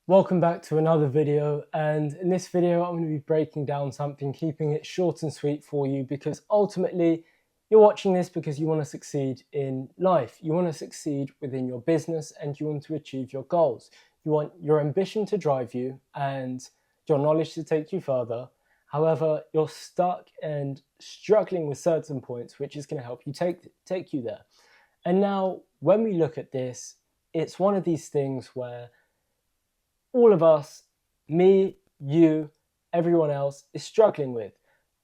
Welcome back to another video, and in this video I'm going to be breaking down something, keeping it short and sweet for you, because ultimately you're watching this because you want to succeed in life. You want to succeed within your business and you want to achieve your goals. You want your ambition to drive you and your knowledge to take you further. However, you're stuck and struggling with certain points, which is going to help you take you there. And now when we look at this, it's one of these things where all of us, me, you, everyone else, is struggling with.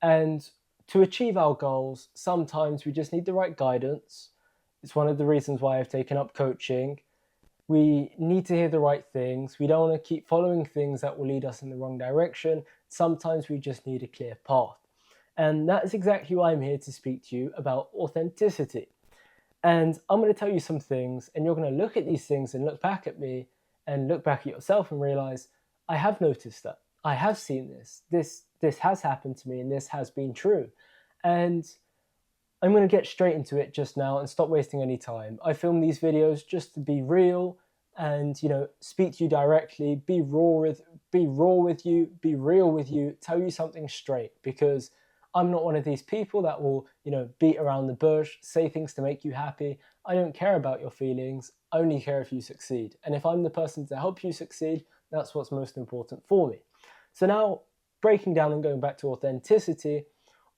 And to achieve our goals, sometimes we just need the right guidance. It's one of the reasons why I've taken up coaching. We need to hear the right things. We don't want to keep following things that will lead us in the wrong direction. Sometimes we just need a clear path. And that is exactly why I'm here to speak to you about authenticity. And I'm going to tell you some things, and you're going to look at these things and look back at me and look back at yourself and realize, I have noticed that. I have seen this. This has happened to me and this has been true. And I'm going to get straight into it just now and stop wasting any time. I film these videos just to be real and, speak to you directly, be raw with you, be real with you, tell you something straight, because I'm not one of these people that will, beat around the bush, say things to make you happy. I don't care about your feelings. I only care if you succeed. And if I'm the person to help you succeed, that's what's most important for me. So now, breaking down and going back to authenticity,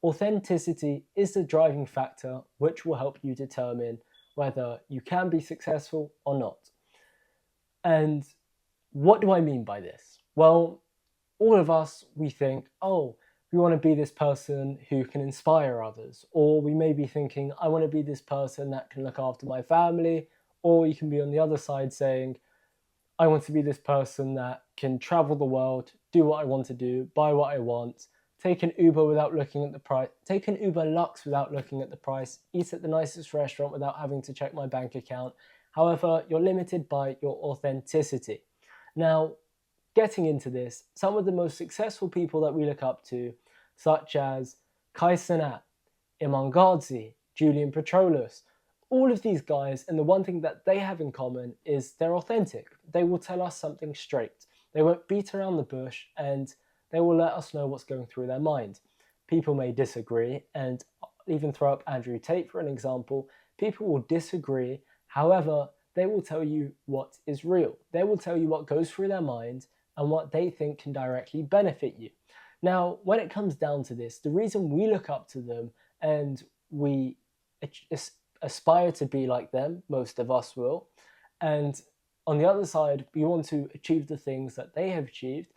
authenticity is the driving factor which will help you determine whether you can be successful or not. And what do I mean by this? Well, all of us, we think, we want to be this person who can inspire others. Or we may be thinking, I want to be this person that can look after my family. Or you can be on the other side saying, I want to be this person that can travel the world, do what I want to do, buy what I want, take an Uber without looking at the price, take an Uber Lux without looking at the price, eat at the nicest restaurant without having to check my bank account. However, you're limited by your authenticity. Now, getting into this, some of the most successful people that we look up to, such as Kai Cenat, Iman Gadzhi, Julian Petrolos, all of these guys, and the one thing that they have in common is they're authentic. They will tell us something straight. They won't beat around the bush, and they will let us know what's going through their mind. People may disagree, and even throw up Andrew Tate for an example. People will disagree. However, they will tell you what is real. They will tell you what goes through their mind and what they think can directly benefit you. Now, when it comes down to this, the reason we look up to them and we aspire to be like them, most of us will, and on the other side, we want to achieve the things that they have achieved,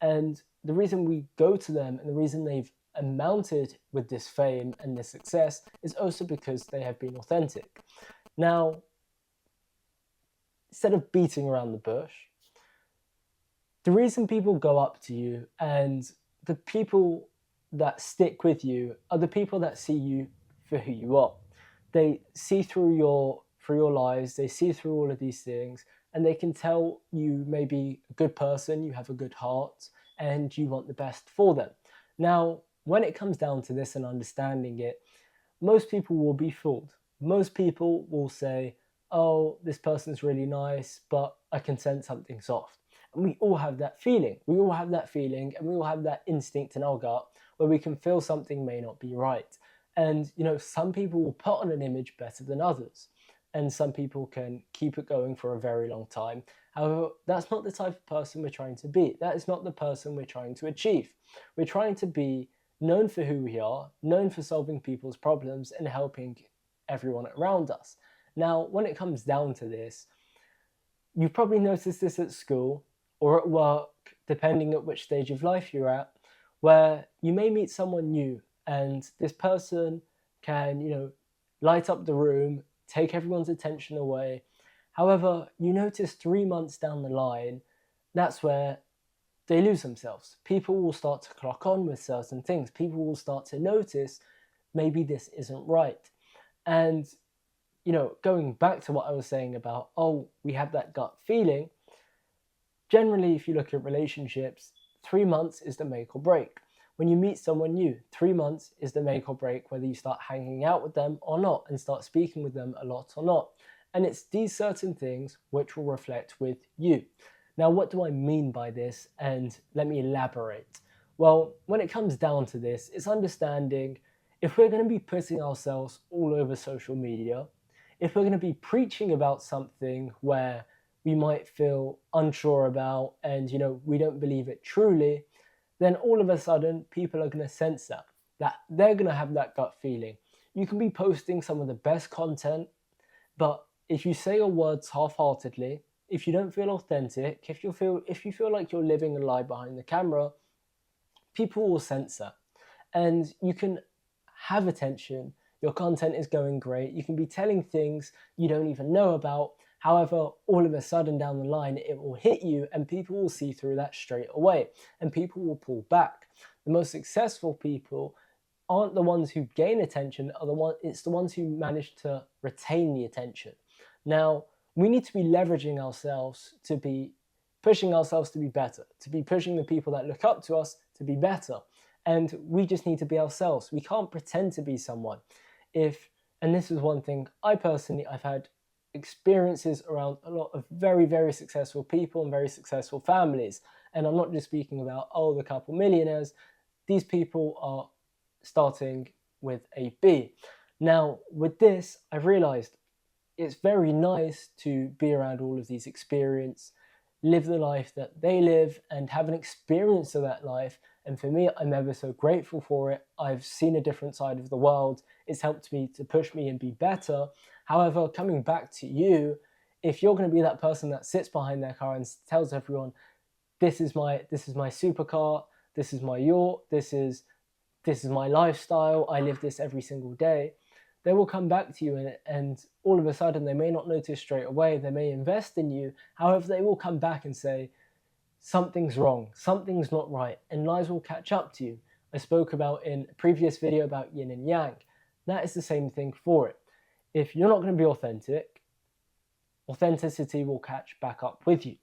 and the reason we go to them and the reason they've amounted with this fame and this success is also because they have been authentic. Now, instead of beating around the bush, the reason people go up to you and the people that stick with you are the people that see you for who you are. They see through your lies, they see through all of these things, and they can tell you may be a good person, you have a good heart, and you want the best for them. Now, when it comes down to this and understanding it, most people will be fooled. Most people will say, this person's really nice, but I can sense something's off. And we all have that feeling. We all have that feeling, and we all have that instinct in our gut where we can feel something may not be right. And, some people will put on an image better than others. And some people can keep it going for a very long time. However, that's not the type of person we're trying to be. That is not the person we're trying to achieve. We're trying to be known for who we are, known for solving people's problems and helping everyone around us. Now, when it comes down to this, you've probably noticed this at school or at work, depending at which stage of life you're at, where you may meet someone new and this person can, light up the room, take everyone's attention away. However, you notice 3 months down the line, that's where they lose themselves. People will start to clock on with certain things. People will start to notice maybe this isn't right. And, going back to what I was saying about, we have that gut feeling. Generally, if you look at relationships, 3 months is the make or break. When you meet someone new, 3 months is the make or break whether you start hanging out with them or not and start speaking with them a lot or not. And it's these certain things which will reflect with you. Now, what do I mean by this? And let me elaborate. Well, when it comes down to this, it's understanding if we're going to be putting ourselves all over social media, if we're going to be preaching about something where we might feel unsure about and we don't believe it truly, then all of a sudden people are going to sense that they're going to have that gut feeling. You can be posting some of the best content, but if you say your words half-heartedly, if you don't feel authentic, if you feel like you're living a lie behind the camera, people will sense that. And you can have attention, your content is going great, you can be telling things you don't even know about. However, all of a sudden down the line, it will hit you and people will see through that straight away and people will pull back. The most successful people aren't the ones who gain attention, it's the ones who manage to retain the attention. Now, we need to be leveraging ourselves to be pushing ourselves to be better, to be pushing the people that look up to us to be better. And we just need to be ourselves. We can't pretend to be someone. And this is one thing I've had experiences around a lot of very, very successful people and very successful families. And I'm not just speaking about, the couple millionaires. These people are starting with a B. Now, with this, I've realized it's very nice to be around all of these experiences, live the life that they live and have an experience of that life. And for me, I'm ever so grateful for it. I've seen a different side of the world. It's helped me to push me and be better. However, coming back to you, if you're going to be that person that sits behind their car and tells everyone, this is my supercar, this is my yacht, this is my lifestyle, I live this every single day, they will come back to you and all of a sudden they may not notice straight away, they may invest in you. However, they will come back and say, something's wrong, something's not right, and lies will catch up to you. I spoke about in a previous video about yin and yang. That is the same thing for it. If you're not going to be authentic, authenticity will catch back up with you.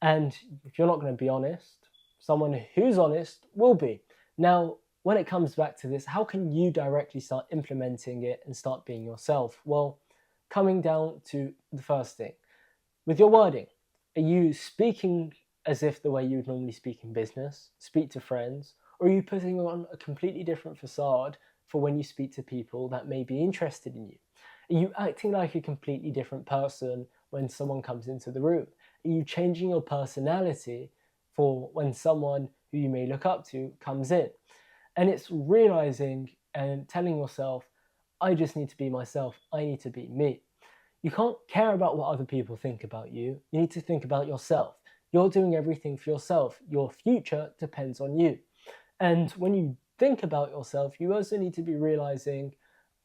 And if you're not going to be honest, someone who's honest will be. Now, when it comes back to this, how can you directly start implementing it and start being yourself? Well, coming down to the first thing, with your wording, are you speaking as if the way you would normally speak in business, speak to friends, or are you putting on a completely different facade for when you speak to people that may be interested in you? Are you acting like a completely different person when someone comes into the room? Are you changing your personality for when someone who you may look up to comes in? And it's realizing and telling yourself, I just need to be myself. I need to be me. You can't care about what other people think about you. You need to think about yourself. You're doing everything for yourself. Your future depends on you. And when you think about yourself, you also need to be realizing,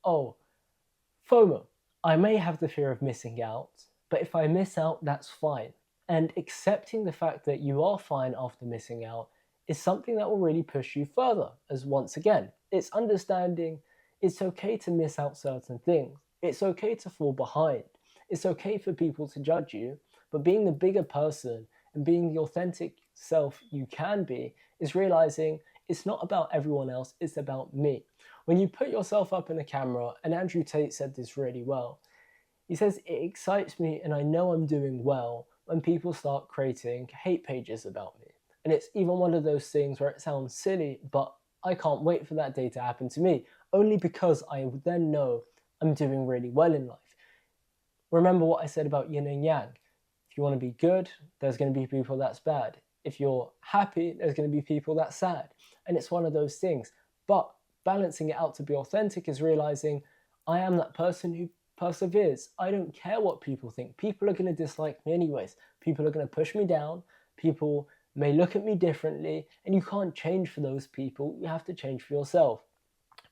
FOMO. I may have the fear of missing out, but if I miss out, that's fine. And accepting the fact that you are fine after missing out is something that will really push you further. As once again, it's understanding it's okay to miss out certain things. It's okay to fall behind. It's okay for people to judge you, but being the bigger person and being the authentic self you can be is realizing it's not about everyone else, it's about me. When you put yourself up in a camera, and Andrew Tate said this really well, he says, it excites me and I know I'm doing well when people start creating hate pages about me. And it's even one of those things where it sounds silly, but I can't wait for that day to happen to me, only because I then know I'm doing really well in life. Remember what I said about yin and yang. If you want to be good, there's going to be people that's bad. If you're happy, there's going to be people that's sad. And it's one of those things. But balancing it out to be authentic is realizing I am that person who perseveres. I don't care what people think. People are going to dislike me anyways. People are going to push me down. People may look at me differently, and you can't change for those people. You have to change for yourself.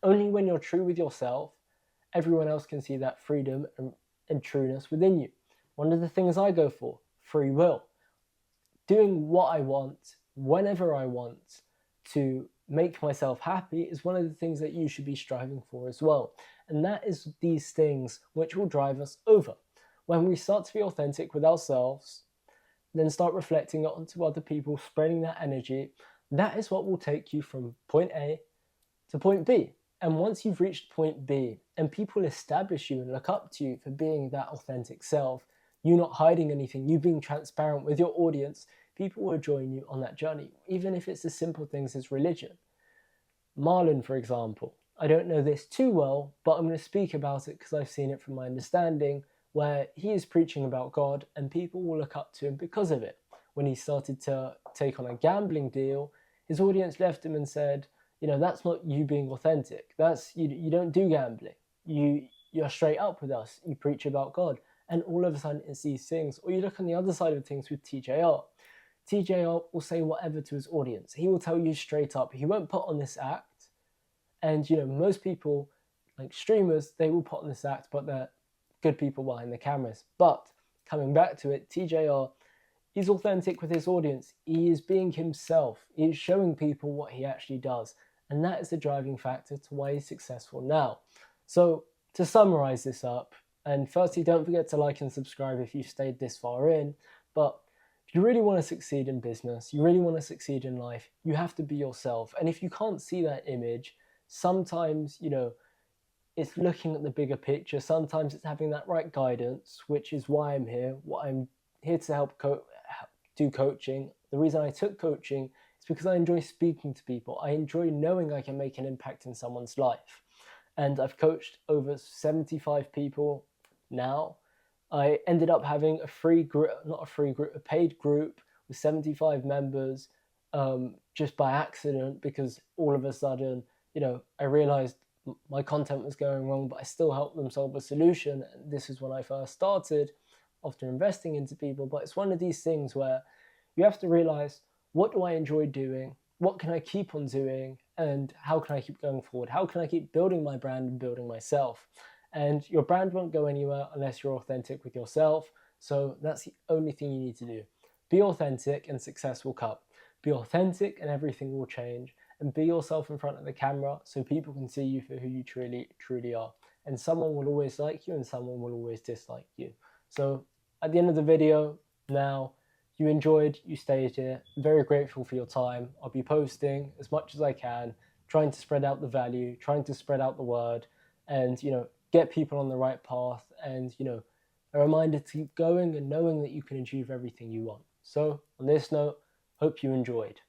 Only when you're true with yourself, everyone else can see that freedom and trueness within you. One of the things I go for, free will. Doing what I want, whenever I want, to make myself happy is one of the things that you should be striving for as well. And that is these things which will drive us over. When we start to be authentic with ourselves, then start reflecting it onto other people, spreading that energy, that is what will take you from point A to point B. And once you've reached point B and people establish you and look up to you for being that authentic self, you not hiding anything, you being transparent with your audience, people will join you on that journey, even if it's as simple things as religion. Marlon, for example, I don't know this too well, but I'm going to speak about it because I've seen it from my understanding, where he is preaching about God and people will look up to him because of it. When he started to take on a gambling deal, his audience left him and said, that's not you being authentic. That's you don't do gambling. You're straight up with us. You preach about God. And all of a sudden it's these things. Or you look on the other side of things with TJR. TJR will say whatever to his audience. He will tell you straight up. He won't put on this act. And most people, like streamers, they will put on this act, but they're good people behind the cameras. But coming back to it, TJR, he's authentic with his audience. He is being himself. He is showing people what he actually does. And that is the driving factor to why he's successful now. So to summarize this up, and firstly, don't forget to like and subscribe if you stayed this far in. But if you really want to succeed in business, you really want to succeed in life, you have to be yourself. And if you can't see that image, sometimes, it's looking at the bigger picture. Sometimes it's having that right guidance, which is why I'm here. What I'm here to help do coaching. The reason I took coaching is because I enjoy speaking to people. I enjoy knowing I can make an impact in someone's life. And I've coached over 75 people now. I ended up having a paid group with 75 members just by accident, because all of a sudden, I realized my content was going wrong, but I still helped them solve a solution. And this is when I first started after investing into people. But it's one of these things where you have to realize, what do I enjoy doing? What can I keep on doing? And how can I keep going forward? How can I keep building my brand and building myself? And your brand won't go anywhere unless you're authentic with yourself. So that's the only thing you need to do. Be authentic and success will come. Be authentic and everything will change. And be yourself in front of the camera so people can see you for who you truly, truly are. And someone will always like you and someone will always dislike you. So at the end of the video now, you enjoyed, you stayed here. I'm very grateful for your time. I'll be posting as much as I can, trying to spread out the value, trying to spread out the word, and get people on the right path, and a reminder to keep going and knowing that you can achieve everything you want. So on this note, hope you enjoyed.